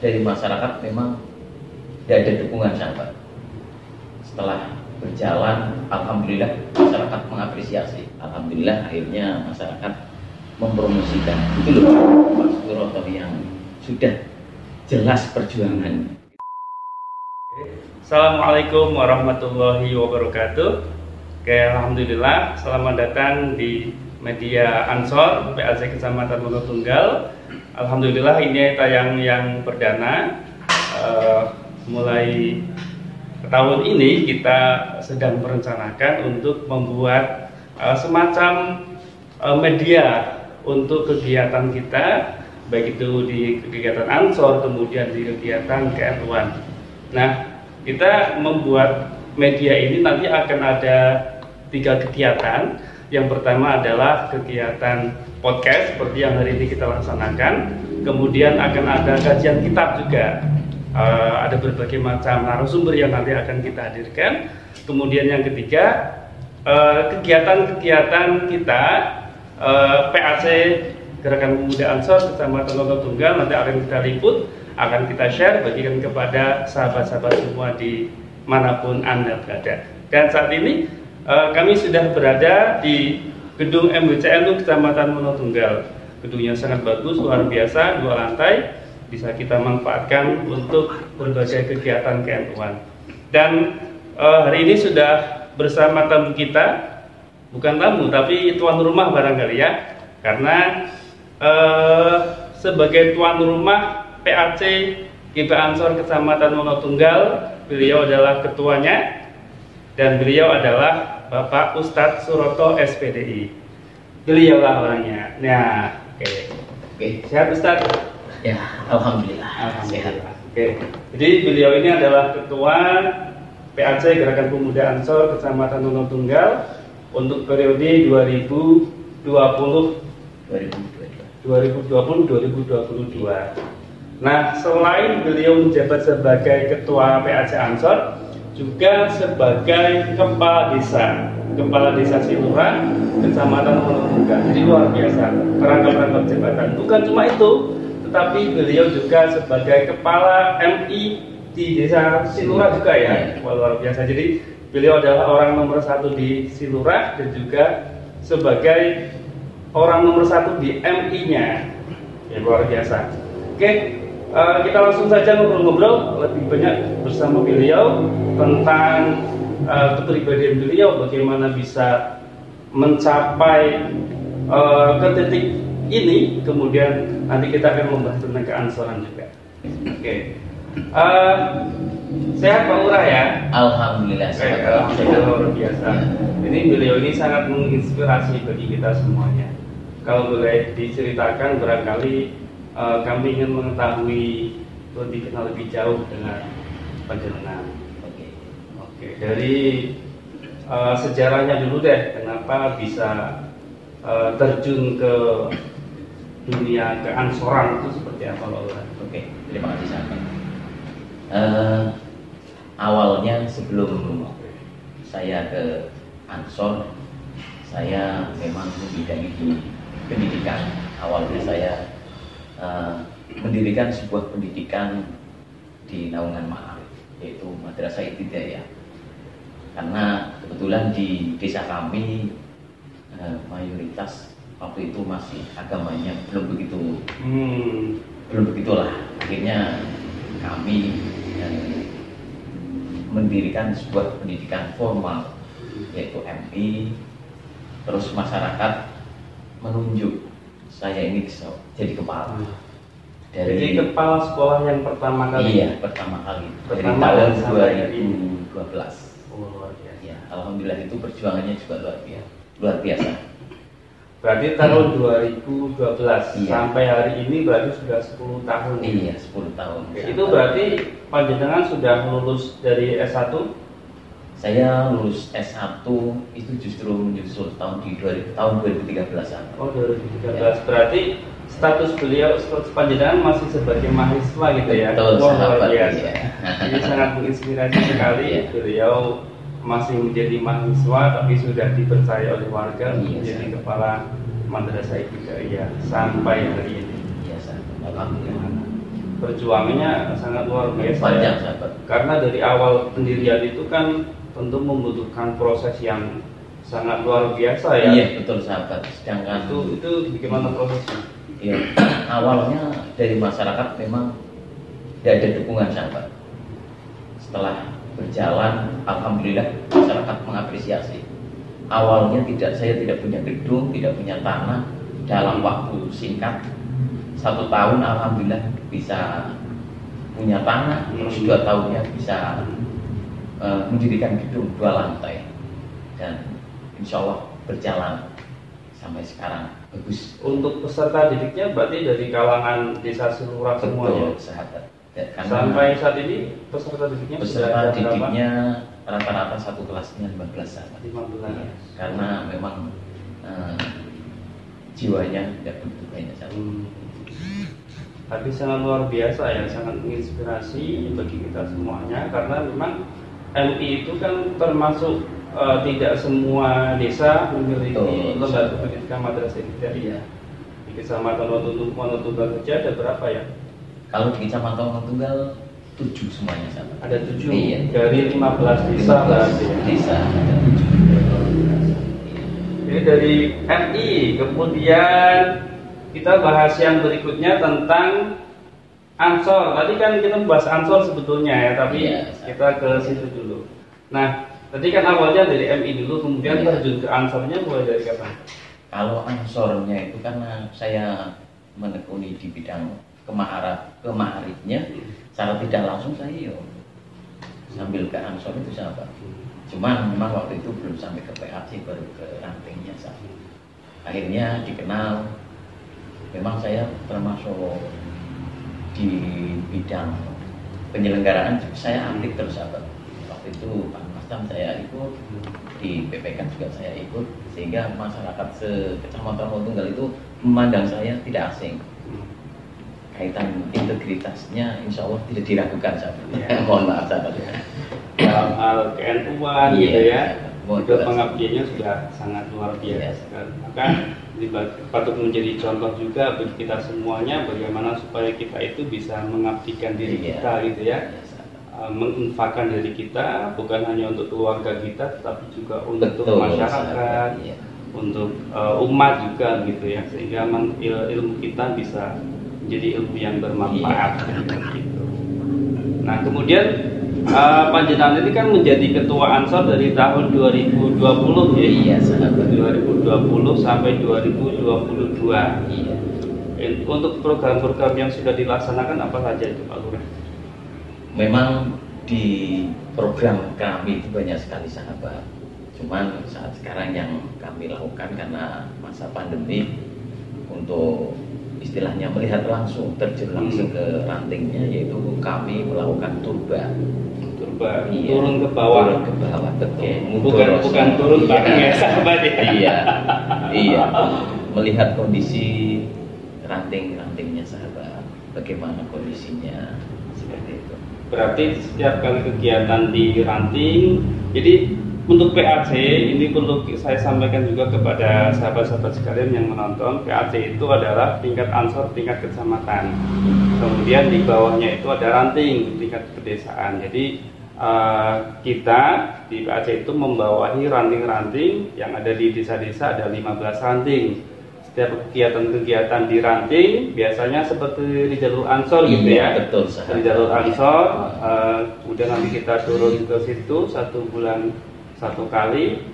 dari masyarakat memang tidak ada dukungan sahabat. Setelah berjalan, alhamdulillah masyarakat mengapresiasi. Alhamdulillah akhirnya masyarakat mempromosikan. Itu loh Pak Suroto yang sudah jelas perjuangannya. Assalamualaikum warahmatullahi wabarakatuh. Oke, alhamdulillah, selamat datang di media Ansor PAC Kecamatan Wonotunggal. Alhamdulillah ini tayang yang perdana. Mulai tahun ini kita sedang merencanakan untuk membuat semacam media untuk kegiatan kita, baik itu di kegiatan Ansor, kemudian di kegiatan KNU-an. Nah, kita membuat media ini nanti akan ada 3 kegiatan. Yang pertama adalah kegiatan podcast seperti yang hari ini kita laksanakan. Kemudian akan ada kajian kitab juga. Ada berbagai macam narasumber yang nanti akan kita hadirkan. Kemudian yang ketiga, kegiatan-kegiatan kita PAC Gerakan Pemuda Ansor Kecamatan Wonotunggal nanti akan kita liput, akan kita share, bagikan kepada sahabat-sahabat semua di manapun Anda berada. Dan saat ini kami sudah berada di gedung MWCNU Kecamatan Wonotunggal. Gedungnya sangat bagus, luar biasa, 2 lantai. Bisa kita manfaatkan untuk berbagai kegiatan KNU-an. Dan hari ini sudah bersama tamu kita, bukan tamu tapi tuan rumah barangkali ya, karena sebagai tuan rumah PAC GP Ansor Kecamatan Wonotunggal, beliau adalah ketuanya dan beliau adalah Bapak Ustadz Suroto SPDI. Beliaulah orangnya. Nah, oke. Sehat Ustadz? Ya, alhamdulillah. Sehat. Oke. Jadi beliau ini adalah ketua PAC Gerakan Pemuda Ansor Kecamatan Wonotunggal untuk periode 2020-2022. Nah, selain beliau menjabat sebagai ketua PAC Ansor, juga sebagai kepala desa Silurah Kecamatan Wonotunggal. Jadi luar biasa perangkap-perangkap jabatan. Bukan cuma itu, tetapi beliau juga sebagai kepala MI di desa Silurah juga ya. Wah, luar biasa. Jadi beliau adalah orang nomor 1 di Silurah dan juga sebagai orang nomor 1 di MI-nya. Ya, luar biasa. Oke, kita langsung saja ngobrol-ngobrol lebih banyak bersama beliau tentang kepribadian beliau, bagaimana bisa mencapai ke titik ini, kemudian nanti kita akan membahas tentang keansoran juga. Oke. Sehat Pak Lurah ya? Alhamdulillah sehat. Alhamdulillah luar biasa. Ini beliau ini sangat menginspirasi bagi kita semuanya. Kalau boleh diceritakan, barangkali kami ingin mengetahui kenal lebih jauh dengan panjenengan. Oke. Dari sejarahnya dulu deh, kenapa bisa terjun ke dunia keansoran itu seperti apa Pak Lurah? Oke, terima kasih sahabat. Awalnya sebelum saya ke Ansor, saya memang membidangi di pendidikan. Awalnya saya mendirikan sebuah pendidikan di Naungan Ma'arif, yaitu Madrasah Ibtidaiyah. Karena kebetulan di desa kami mayoritas waktu itu masih agamanya belum begitulah. Akhirnya kami mendirikan sebuah pendidikan formal, yaitu MI. Terus masyarakat menunjuk saya ini jadi kepala. Jadi kepala sekolah yang pertama kali? Iya, pertama kali. Dari tahun 2012. Luar biasa. Ya, alhamdulillah itu perjuangannya juga luar biasa. Berarti tahun 2012 iya. Sampai hari ini berarti sudah 10 tahun. Iya, 10 tahun. Itu berarti panjenengan sudah lulus dari S1? Saya lulus S1 itu justru menyusul tahun 2013-an. Oh, 2013. Ya. Berarti status panjenengan masih sebagai mahasiswa gitu ya? Betul, sahabat. Iya. Ini sangat menginspirasi sekali. Beliau masih menjadi mahasiswa tapi sudah dipercaya oleh warga menjadi kepala Madrasah Ibtidaiyah sampai hari ini. Alhamdulillah. perjuangannya sangat luar biasa. Panjang, Ya. sahabat. Karena dari awal pendirian itu kan tentu membutuhkan proses yang sangat luar biasa ya. Iya, betul sahabat. Sedangkan Itu bagaimana prosesnya? ya, awalnya dari masyarakat memang tidak ada dukungan sahabat. Setelah berjalan, alhamdulillah masyarakat mengapresiasi. Awalnya saya tidak punya gedung, tidak punya tanah. Dalam waktu singkat 1 tahun alhamdulillah bisa punya tanah. Terus 2 tahunnya bisa mendirikan gedung 2 lantai, dan insya Allah berjalan sampai sekarang bagus. Untuk peserta didiknya berarti dari kalangan desa Silurah semuanya. Betul sahabat. Karena Sampai saat ini peserta didiknya sudah peserta ada didiknya rata-rata satu kelasnya 15 sahabat. 15. Iya, karena memang jiwanya tidak begitu banyak sahabat. Tapi sangat luar biasa ya, sangat menginspirasi bagi kita semuanya, karena memang MI itu kan termasuk tidak semua desa memiliki lembaga pendidikan madrasah ibtidaiyah. Di Kecamatan Wonotunggal saja ada berapa ya? Kalau di Kecamatan Wonotunggal 7 semuanya sahabat. Ada 7 Iya. dari 15 desa. 15 desa ada 7. Ini dari MI. Kemudian kita bahas yang berikutnya tentang Ansor. Tadi kan kita bahas Ansor sebetulnya ya, tapi kita ke situ dulu. Nah, tadi kan awalnya dari MI dulu, kemudian terjun ke Ansornya mulai dari kapan? Kalau Ansornya itu karena saya menekuni di bidang kemaharifnya, secara tidak langsung saya sambil ke Ansor itu sahabat. Cuman memang waktu itu belum sampai ke PAC, baru ke rantingnya sahabat. Akhirnya dikenal. Memang saya termasuk di bidang penyelenggaraan saya aktif terus sahabat. Waktu itu Pak Mastam saya ikut, di PPK juga saya ikut, sehingga masyarakat Kecamatan Wonotunggal itu memandang saya tidak asing. Kaitan integritasnya insya Allah tidak diragukan sahabat. Ya. Mohon maaf sahabat. Dalam hal KNU-an gitu ya, itu pengabdiannya sudah sangat luar biasa. Maka ini patut menjadi contoh juga bagi kita semuanya, bagaimana supaya kita itu bisa mengabdikan diri kita gitu ya, menginfakkan diri kita bukan hanya untuk keluarga kita, tetapi juga untuk masyarakat, untuk umat juga gitu ya, sehingga ilmu kita bisa menjadi ilmu yang bermanfaat gitu. Nah kemudian Panjenengan ini kan menjadi ketua Ansor dari tahun 2020 ya? Iya, sahabat. 2020 sampai 2022. Iya. Untuk program-program yang sudah dilaksanakan apa saja itu Pak Lurah? Memang di program kami itu banyak sekali sahabat. Cuman saat sekarang yang kami lakukan karena masa pandemi, untuk istilahnya melihat langsung, terjun langsung ke rantingnya, yaitu kami melakukan turba. Iya. Turun ke bawah, betul. Bukan turun bareng ya sahabat ya. Iya. Melihat kondisi ranting-rantingnya sahabat, bagaimana kondisinya seperti itu. Berarti setiap kali kegiatan di ranting, jadi untuk PAC ini perlu saya sampaikan juga kepada sahabat-sahabat sekalian yang menonton. PAC itu adalah tingkat Ansor tingkat kecamatan. Kemudian di bawahnya itu ada ranting tingkat pedesaan. Jadi kita di PAC itu membawahi ranting-ranting yang ada di desa-desa, ada 15 ranting. Setiap kegiatan-kegiatan di ranting biasanya seperti di jalur Ansor gitu ya. Betul, di jalur Ansor, kemudian nanti kita turun ke situ 1 bulan 1 kali.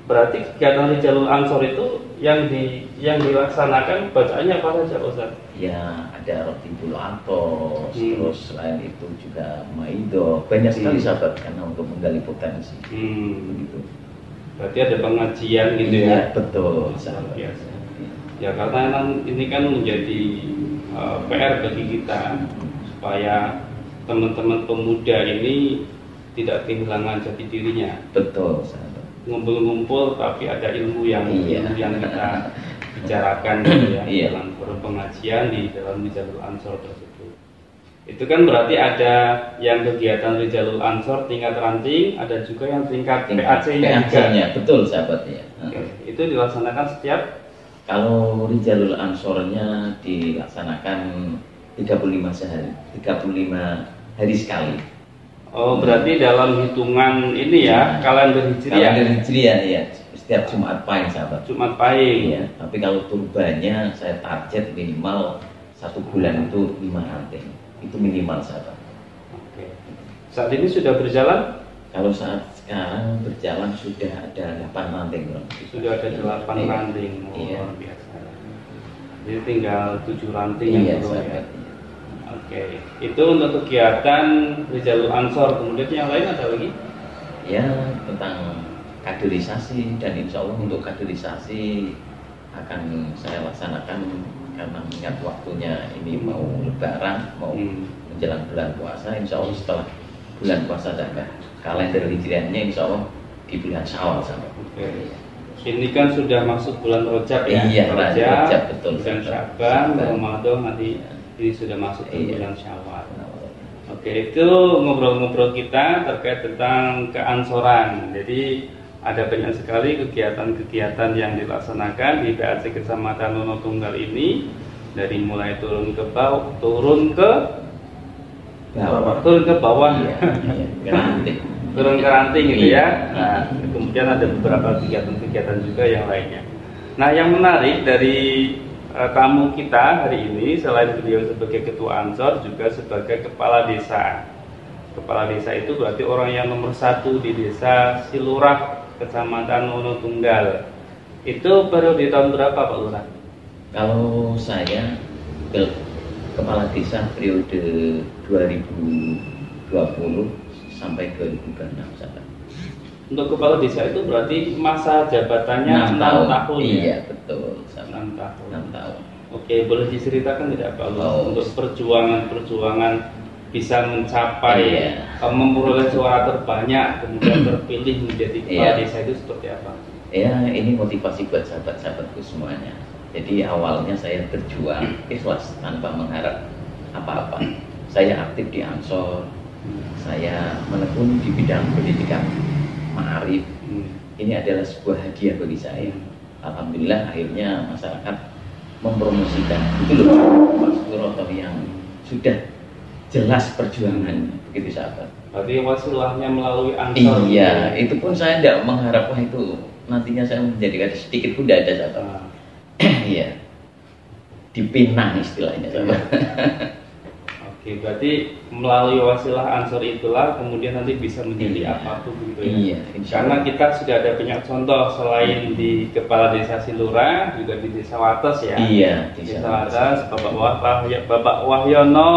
Berarti kegiatan di jalur Ansor itu yang dilaksanakan bacaannya apa saja Ustaz? Ya, ada roti bulu atos, terus selain itu juga maido, banyak sekali sahabat karena untuk menggali potensi. Begitu. Berarti ada pengajian gitu ya? Betul, sahabat. Biasa. Ya karena ini kan menjadi PR bagi kita supaya teman-teman pemuda ini tidak kehilangan jati dirinya. Betul, sahabat. Ngumpul-ngumpul tapi ada ilmu yang kita bicarakan gitu ya, dalam forum pengajian di jalur Ansor tersebut. Itu kan berarti ada yang kegiatan di jalur Ansor tingkat ranting, ada juga yang tingkat PAC-nya. Betul sahabat ya. Itu dilaksanakan setiap? Kalau di jalur Ansornya dilaksanakan 35 sehari, 35 hari sekali. Oh, berarti dalam hitungan ini ya, kalender Hijriah. Kalender Hijriah ya, setiap Jumat Pahing sahabat. Jumat Pahing. Iya, tapi kalau turbannya saya target minimal 1 bulan itu 5 ranting. Itu minimal sahabat. Oke. Saat ini sudah berjalan? Kalau saat sekarang berjalan sudah ada 8 ranting. Sudah ada 8 ranting. Oh, iya. Luar biasa. Jadi tinggal 7 ranting Iya, yang perlu ya. sahabat. Oke, itu untuk kegiatan Rizalul Ansor. Kemudian yang lain ada lagi? Ya, tentang kaderisasi, dan insya Allah untuk kaderisasi akan saya laksanakan karena mengingat waktunya ini mau lebaran, mau menjelang bulan puasa. Insya Allah setelah bulan puasa saja. Kalender hijriahnya insya Allah di bulan Syawal sama. Oke. Ini kan sudah masuk bulan Rajab ya. Iya, Rajab betul. Bulan Syaban, Ramadan, nanti ini sudah masuk ke bulan Syawal. Oke, itu ngobrol-ngobrol kita terkait tentang keansoran. Jadi ada banyak sekali kegiatan-kegiatan yang dilaksanakan di PAC Kecamatan Wonotunggal ini, dari mulai turun ke bawah, turun ke bawah, turun ke ranting gitu ya. Nah, kemudian ada beberapa kegiatan-kegiatan juga yang lainnya. Nah, yang menarik dari tamu kita hari ini, selain beliau sebagai ketua Ansor, juga sebagai kepala desa. Kepala desa itu berarti orang yang nomor 1 di desa Silurah, Kecamatan Wonotunggal. Itu baru di tahun berapa Pak Lurah? Kalau saya kepala desa periode 2020 sampai 2026. Untuk kepala desa itu berarti masa jabatannya 6 tahun ya? Iya betul, 6 tahun. 6 tahun. Oke, boleh diceritakan tidak Pak untuk perjuangan bisa mencapai memperoleh suara terbanyak kemudian terpilih menjadi kepala desa itu seperti apa? Ya, ini motivasi buat sahabat-sahabatku semuanya. Jadi awalnya saya berjuang ikhlas tanpa mengharap apa-apa. Saya aktif di Ansor, saya menekuni di bidang pendidikan ma'arif. Ini adalah sebuah hadiah bagi saya. Alhamdulillah akhirnya masyarakat mempromosikan itu loh Pak Suroto yang sudah jelas perjuangannya, begitu sahabat. Berarti wasilahnya melalui Ansor. Iya, itu pun saya tidak mengharap wah itu nantinya saya menjadikan sedikit pun tidak ada sahabat. Iya, dipinang istilahnya sahabat. Oke, berarti melalui wasilah Ansor itulah kemudian nanti bisa menjadi apapun gitu ya. Iya, karena kita sudah ada banyak contoh selain di Kepala Desa Silurah, juga di Desa Wates ya. Iya, Desa Wates, Bapak Wahyono.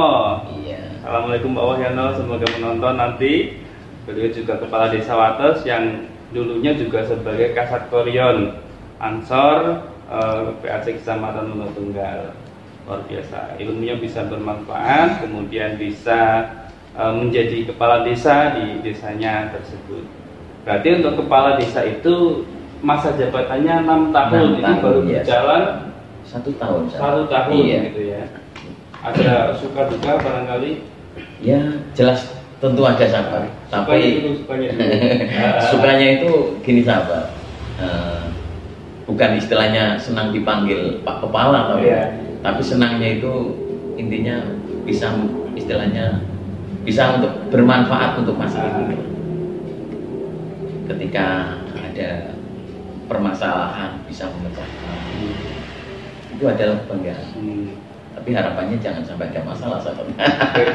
Iya. Assalamualaikum Pak Wahyono, semoga menonton nanti. Beliau juga Kepala Desa Wates yang dulunya juga sebagai Kasat Koryon Ansor PAC Kecamatan Wonotunggal. Luar biasa, ilmunya bisa bermanfaat, kemudian bisa menjadi kepala desa di desanya tersebut. Berarti untuk kepala desa itu masa jabatannya 6 tahun, ini baru berjalan 1 tahun. 1 tahun gitu ya. Ada suka duka barangkali? Ya jelas tentu ada sahabat. Tapi sukanya itu gini sahabat. Bukan istilahnya senang dipanggil Pak Kepala tapi senangnya itu intinya bisa istilahnya bisa untuk bermanfaat untuk masyarakat. Ketika ada permasalahan bisa memecahkan, itu adalah kebanggaan. Tapi harapannya jangan sampai ada masalah sahabat.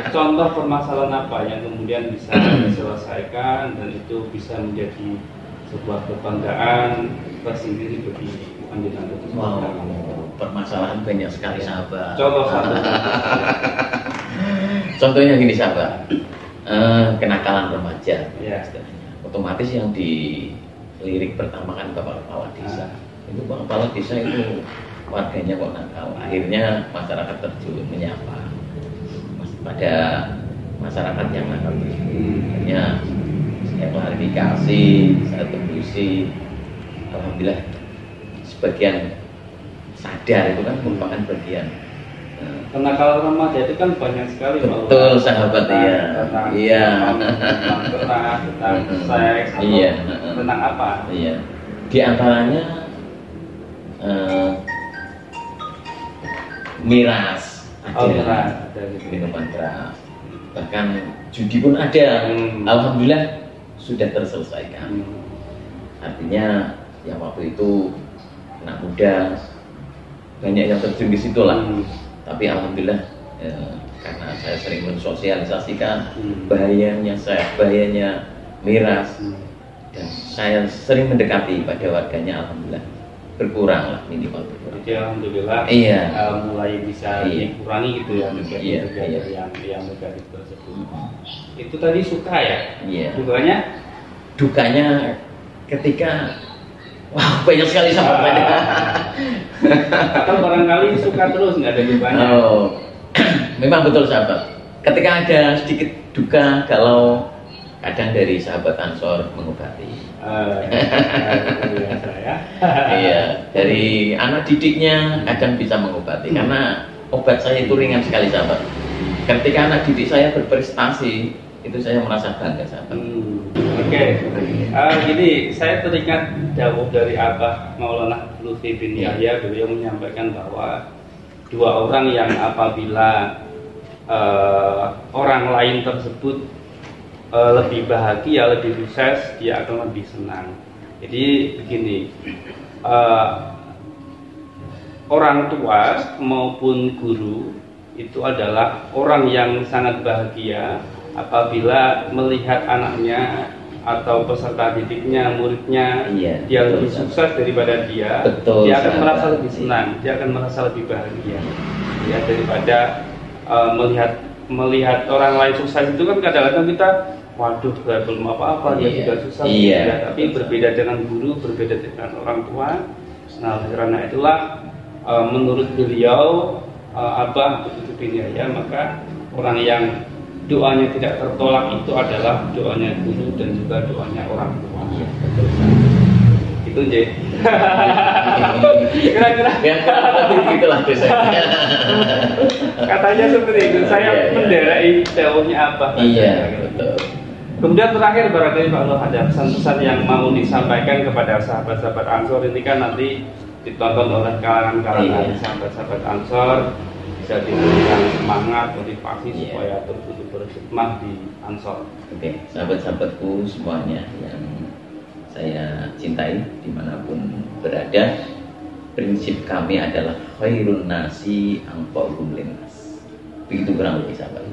Contoh permasalahan apa yang kemudian bisa diselesaikan dan itu bisa menjadi sebuah kebanggaan tersendiri bagi panjenengan? Permasalahan banyak sekali sahabat. Contoh satu. Contohnya gini sahabat, kenakalan remaja. Ya. Otomatis yang dilirik pertama kan Bapak Kepala Desa. Itu Bapak Kepala Desa itu warganya kok nakal. Akhirnya masyarakat terjun menyapa pada masyarakat yang nakal. Akhirnya saya klarifikasi, saya tembusi. Alhamdulillah sebagian sadar itu kan merupakan bagian. Kenakalan remaja itu kan banyak sekali. Betul sahabat, iya. Tentang seks, tentang apa? Iya. Di antaranya miras. ada gitu. Minuman keras, bahkan judi pun ada. Alhamdulillah sudah terselesaikan. Artinya ya waktu itu anak muda banyak yang terjun di situ lah. Tapi alhamdulillah karena saya sering mensosialisasikan bahayanya miras, dan saya sering mendekati pada warganya, alhamdulillah berkurang lah, minimal berkurang. Jadi alhamdulillah mulai bisa dikurangi gitu ya yang negatif tersebut. Itu tadi suka ya? Dukanya ketika banyak sekali sahabat. Atau barangkali suka terus nggak ada dukanya? Memang betul sahabat. Ketika ada sedikit duka, kalau kadang dari sahabat Ansor mengobati. Iya, dari anak didiknya kadang bisa mengobati, karena obat saya itu ringan sekali sahabat. Ketika anak didik saya berprestasi, itu saya merasa bangga sahabat. Jadi saya teringat dawuh dari Abah Maulana Lutfi bin Yahya. Beliau menyampaikan bahwa dua orang yang apabila orang lain tersebut lebih bahagia, lebih sukses, dia akan lebih senang. Jadi begini, orang tua maupun guru itu adalah orang yang sangat bahagia apabila melihat anaknya atau peserta didiknya, muridnya, dia lebih sukses daripada dia. Dia akan merasa lebih senang, dia akan merasa lebih bahagia. Ya, daripada melihat orang lain sukses itu kan kadang-kadang kita, waduh, belum apa-apa, dia sudah sukses. Tapi berbeda dengan guru, berbeda dengan orang tua. Nah, karena itulah menurut beliau Abah bin Yahya, maka orang yang doanya tidak tertolak itu adalah doanya guru dan juga doanya orang tua. Itu J. Kira-kira gitulah biasanya. Katanya seperti itu. Saya menderai jauhnya Abah. Betul. Kemudian terakhir barangkali Pak Loh ada pesan-pesan yang mau disampaikan kepada sahabat-sahabat Ansor. Ini kan nanti ditonton oleh kalangan sahabat-sahabat Ansor, bisa diberikan semangat, motivasi supaya terus berkhidmat di Ansor. Sahabat-sahabatku semuanya yang saya cintai dimanapun berada, prinsip kami adalah khairun nasi anfa'uhum linnas. Begitu kurang lebih sahabat.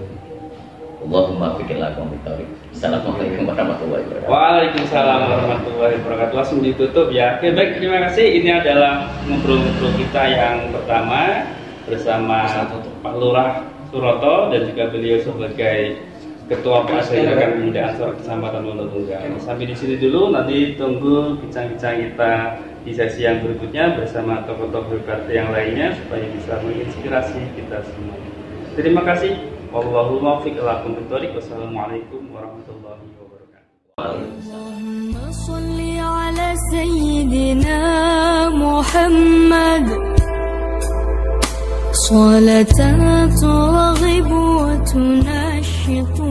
Allahumma fikirlah komentarik. Assalamualaikum warahmatullahi wabarakatuh. Waalaikumsalam warahmatullahi wabarakatuh. Langsung ditutup ya. Oke, baik, terima kasih. Ini adalah ngobrol-ngobrol kita yang pertama bersama Pak Lurah Suroto dan juga beliau sebagai Ketua Gerakan Pemuda Ansor Kecamatan Wonotunggal. Sampai di sini dulu, nanti tunggu bincang-bincang kita di sesi yang berikutnya bersama tokoh-tokoh hebat yang lainnya supaya bisa menginspirasi kita semua. Terima kasih. Wallahul muwaffiq ila aqwamit thoriq. Wassalamualaikum warahmatullahi wabarakatuh. Allahumma shalli ala sayyidina Muhammad salatan turghibu wa tunashitu